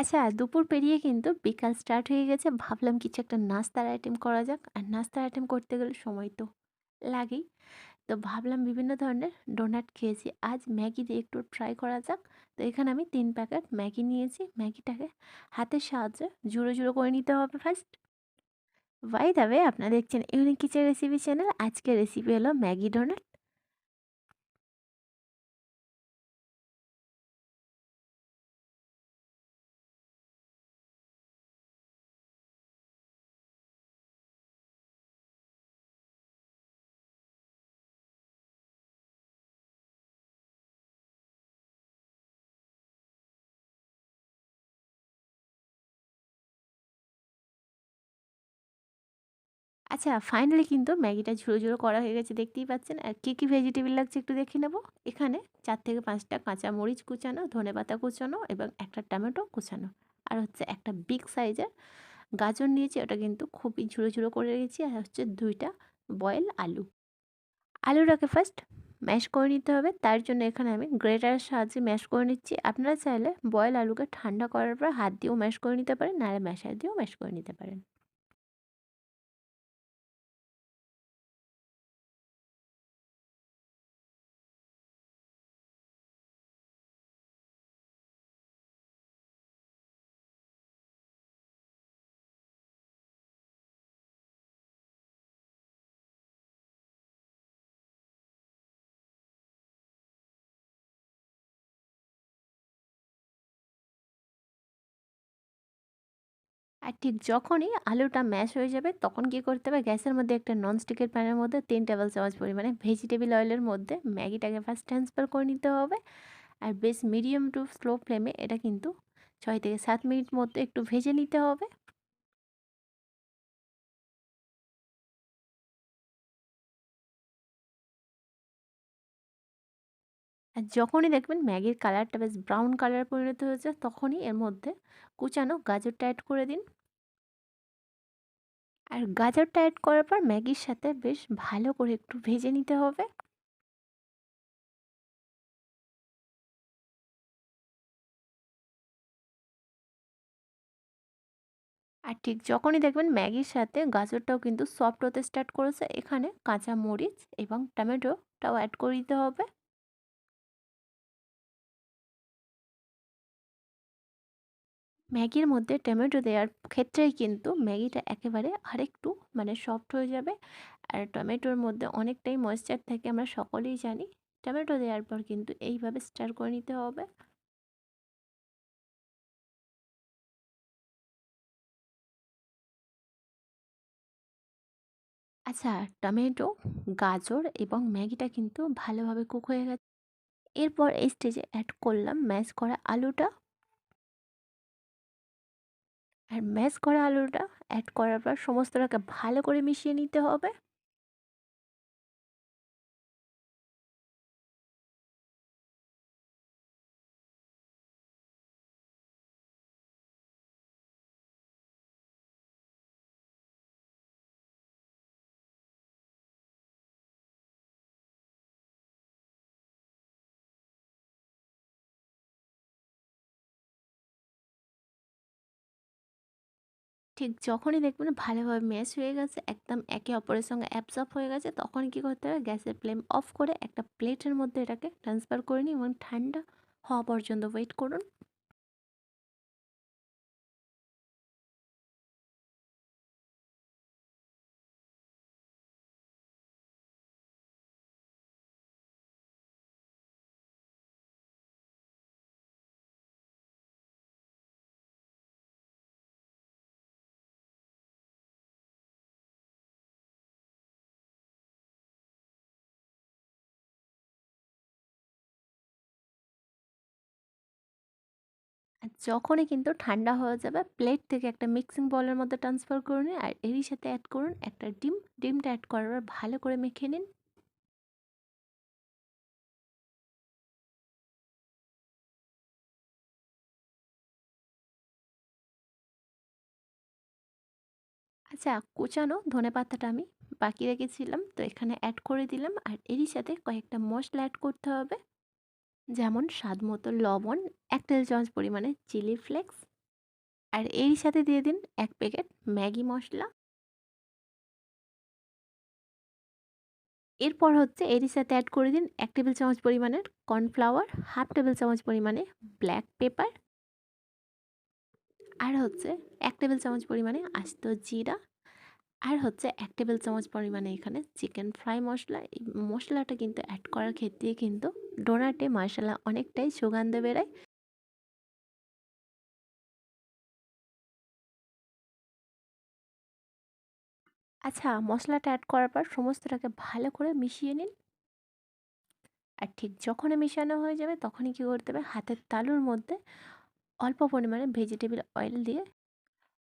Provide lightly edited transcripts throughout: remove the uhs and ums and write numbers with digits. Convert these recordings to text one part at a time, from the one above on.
আচ্ছা, দুপুর পেরিয়ে কিন্তু বিকাল স্টার্ট হয়ে গেছে। ভাবলাম কিছু একটা নাস্তার আইটেম করা যাক। আর নাস্তার আইটেম করতে গেলে সময় তো লাগেই। তো ভাবলাম বিভিন্ন ধরনের ডোনাট খেয়েছি। আজ ম্যাগি দিয়ে একটু ট্রাই করা যাক। তো এখানে আমি ৩ প্যাকেট ম্যাগি নিয়েছি। ম্যাগিটাকে হাতের সাহায্যে ঝুড়ো করে নিতে হবে ফার্স্ট। বাই দ্য ওয়ে, আপনারা দেখছেন ইউনিক কিচেন রেসিপি চ্যানেল। আজকের রেসিপি হলো ম্যাগি ডোনাট। আচ্ছা, ফাইনালি কিন্তু ম্যাগিটা ঝুরো করা হয়ে গেছে, দেখতেই পাচ্ছেন। আর কী ভেজিটেবল লাগছে একটু দেখে নেব। এখানে ৪ থেকে ৫ টা কাঁচা মরিচ কুচানো, ধনেপাতা কুচানো এবং একটা টমেটো কুচানো। আর হচ্ছে একটা বিগ সাইজের গাজর নিয়েছি, ওটা কিন্তু খুবই ঝুরো করে রেখেছি। আর হচ্ছে ২ টা বয়েল আলু। আলুটাকে ফার্স্ট ম্যাশ করে নিতে হবে। তার জন্য এখানে আমি গ্রেটারের সাহায্যে ম্যাশ করে নিচ্ছি। আপনারা চাইলে বয়েল আলুকে ঠান্ডা করার পর হাত দিয়েও ম্যাশ করে নিতে পারেন, নাহলে ম্যাশার দিয়েও ম্যাশ করে নিতে পারেন। আর ঠিক যখনই আলুটা ম্যাশ হয়ে যাবে তখন কী করতে হবে, গ্যাসের মধ্যে একটা ননস্টিকের প্যানের মধ্যে ৩ টেবিল চামচ পরিমাণে ভেজিটেবল অয়েলের মধ্যে ম্যাগিটাকে ফার্স্ট ট্রান্সফার করে নিতে হবে। আর বেশ মিডিয়াম টু স্লো ফ্লেমে এটা কিন্তু ৬ থেকে ৭ মিনিট মধ্যে একটু ভেজে নিতে হবে। আর যখনই দেখবেন ম্যাগির কালারটা বেশ ব্রাউন কালার পরিণত হয়েছে তখনই এর মধ্যে কুচানো গাজরটা অ্যাড করে দিন। আর গাজরটা অ্যাড করার পর ম্যাগির সাথে বেশ ভালো করে একটু ভেজে নিতে হবে। আর ঠিক যখনই দেখবেন ম্যাগির সাথে গাজরটাও কিন্তু সফট হতে স্টার্ট করেছে, এখানে কাঁচা মরিচ এবং টমেটোটাও অ্যাড করে দিতে হবে। ম্যাগির মধ্যে টমেটো দেওয়ার ক্ষেত্রেই কিন্তু ম্যাগিটা একেবারে আরেকটু সফট হয়ে যাবে। আর টমেটোর মধ্যে অনেকটাই ময়েশ্চার থাকে, আমরা সকলেই জানি। টমেটো দেওয়ার পর কিন্তু এইভাবে স্টার করে নিতে হবে। আচ্ছা, টমেটো, গাজর এবং ম্যাগিটা কিন্তু ভালোভাবে কুক হয়ে গেছে। এরপর এই স্টেজে অ্যাড করলাম ম্যাশ করা আলুটা। আর ম্যাশ করা আলুটা অ্যাড করার পর সমস্তটাকে ভালো করে মিশিয়ে নিতে হবে। ঠিক যখনই দেখবেন ভালোভাবে ম্যাশ হয়ে গেছে, একদম একে অপরের সঙ্গে অ্যাবসর্ব হয়ে গেছে, তখন কি করতে হবে, গ্যাসের ফ্লেম অফ করে একটা প্লেটের মধ্যে এটাকে ট্রান্সফার করে নিন এবং ঠান্ডা হওয়া পর্যন্ত ওয়েট করুন। আর যখনই কিন্তু ঠান্ডা হয়ে যাবে, প্লেট থেকে একটা মিক্সিং বলের মধ্যে ট্রান্সফার করে নিন। আর এরই সাথে অ্যাড করুন একটা ডিম। ডিমটা অ্যাড করার পর ভালো করে মেখে নিন। আচ্ছা, কুচানো ধনেপাতাটা আমি বাকি রেখেছিলাম, তো এখানে অ্যাড করে দিলাম। আর এরই সাথে কয়েকটা মশলা অ্যাড করতে হবে, যেমন স্বাদ মতো লবণ, ১ টেবিল চামচ পরিমাণে চিলি ফ্লেক্স, আর এরই সাথে দিয়ে দিন ১ প্যাকেট ম্যাগি মসলা। এরপর হচ্ছে এরই সাথে অ্যাড করে দিন ১ টেবিল চামচ পরিমাণের কর্নফ্লাওয়ার, 1/2 টেবিল চামচ পরিমাণে ব্ল্যাক পেপার, আর হচ্ছে ১ টেবিল চামচ পরিমাণে আস্ত জিরা, আর হচ্ছে ১ টেবিল চামচ পরিমাণে এখানে চিকেন ফ্রাই মসলা। এই মসলাটা কিন্তু অ্যাড করার ক্ষেত্রে কিন্তু ডোনাটে মাশাআল্লাহ অনেকটাই সুগন্ধ বেরোয়। আচ্ছা, মসলাটা অ্যাড করার পর সমস্তটাকে ভালো করে মিশিয়ে নিন। আর ঠিক যখনই মেশানো হয়ে যাবে তখনই কী করতে হবে, হাতের তালুর মধ্যে অল্প পরিমাণে ভেজিটেবল অয়েল দিয়ে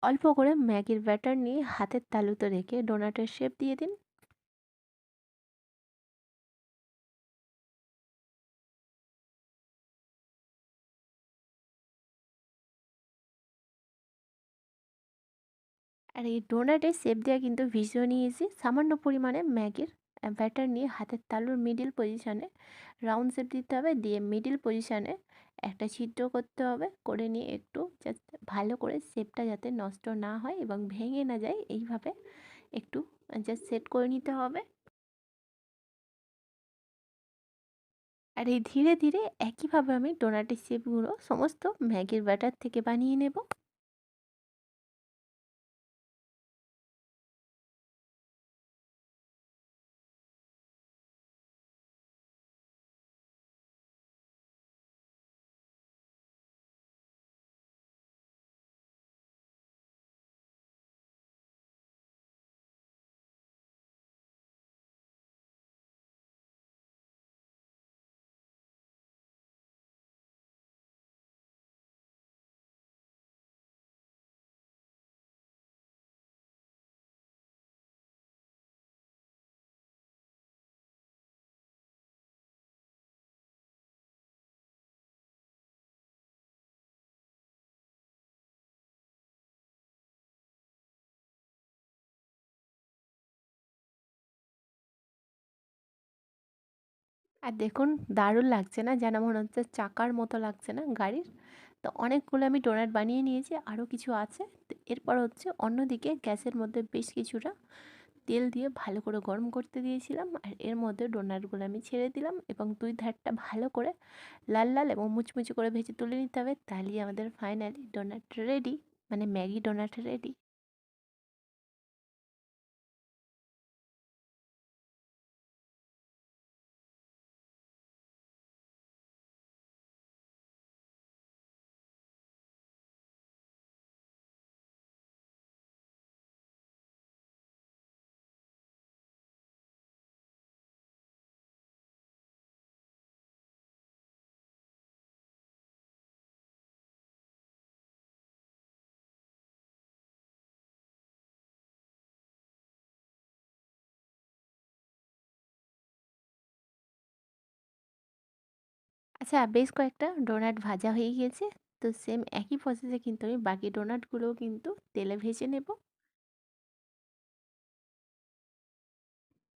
অল্প করে ম্যাগির ব্যাটার নিয়ে হাতের তালুতে রেখে ডোনাটের শেপ দিয়ে দিন। আর এই ডোনাটের শেপ দেওয়া কিন্তু ভীষণই ইজি। সামান্য পরিমাণে ম্যাগির ব্যাটার নিয়ে হাতের তালুর মিডিল পজিশনে রাউন্ড শেপ দিতে হবে, দিয়ে মিডিল পজিশনে একটা ছিদ্র করতে হবে, করে নিয়ে একটু জাস্ট ভালো করে শেপটা যাতে নষ্ট না হয় এবং ভেঙে না যায় এইভাবে একটু জাস্ট সেট করে নিতে হবে। আর এই ধীরে ধীরে একইভাবে আমি ডোনাটের শেপগুলো সমস্ত ম্যাগির ব্যাটার থেকে বানিয়ে নেব। আর দেখুন, দারুণ লাগছে না? যেন মনে হচ্ছে চাকার মতো লাগছে না গাড়ির? তো অনেকগুলো আমি ডোনাট বানিয়ে নিয়েছি, আরও কিছু আছে। তো এরপর হচ্ছে অন্যদিকে গ্যাসের মধ্যে বেশ কিছুটা তেল দিয়ে ভালো করে গরম করতে দিয়েছিলাম, আর এর মধ্যে ডোনাটগুলো আমি ছেড়ে দিলাম এবং ২ ধারটা ভালো করে লাল লাল এবং মুচমুচে করে ভেজে তুলে নিতে হবে। তাহলেই আমাদের ফাইনালি ডোনাট রেডি, মানে ম্যাগি ডোনাট রেডি। আচ্ছা, বেশ কয়েকটা ডোনাট ভাজা হয়ে গিয়েছে। তো সেম একই প্রসেসে কিন্তু আমি বাকি ডোনাটগুলোও কিন্তু তেলে ভেজে নেব।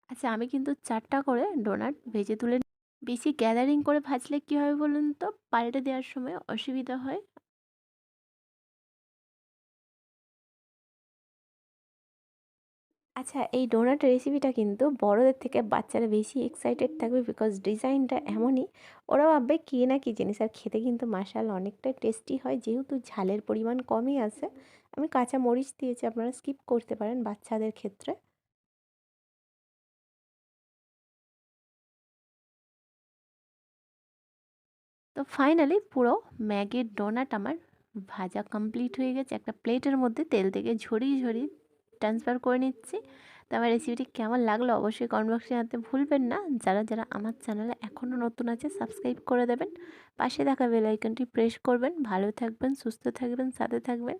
আচ্ছা, আমি কিন্তু ৪ টা করে ডোনাট ভেজে তুলে বেশি গ্যাদারিং করে ভাজলে কী হবে বলুন তো? পাল্টে দেওয়ার সময় অসুবিধা হয়। আচ্ছা, এই ডোনাট রেসিপিটা কিন্তু বড়দের থেকে বাচ্চারা বেশি এক্সাইটেড থাকবে, বিকজ ডিজাইনটা এমনই। ওরা ভাববে কী না কী জিনিস, আর খেতে কিন্তু মাশাআল্লাহ অনেকটাই টেস্টি হয়। যেহেতু ঝালের পরিমাণ কমই আছে, আমি কাঁচা মরিচ দিয়েছি, আপনারা স্কিপ করতে পারেন বাচ্চাদের ক্ষেত্রে। তো ফাইনালি পুরো ম্যাগির ডোনাট আমার ভাজা কমপ্লিট হয়ে গেছে। একটা প্লেটের মধ্যে তেল থেকে ঝরিয়ে ঝরিয়ে ট্রান্সফার করে নিচ্ছি। তো আমার রেসিপিটি কেমন লাগলো অবশ্যই কমেন্ট বক্সে জানাতে ভুলবেন না। যারা যারা আমার চ্যানেলে এখনও নতুন আছে সাবস্ক্রাইব করে দেবেন, পাশে থাকা বেল আইকনটি প্রেস করবেন। ভালো থাকবেন, সুস্থ থাকবেন, সাথে থাকবেন।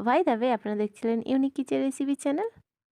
বাই দ্য ওয়ে, আপনারা দেখছিলেন ইউনিক কিচেন রেসিপি চ্যানেল।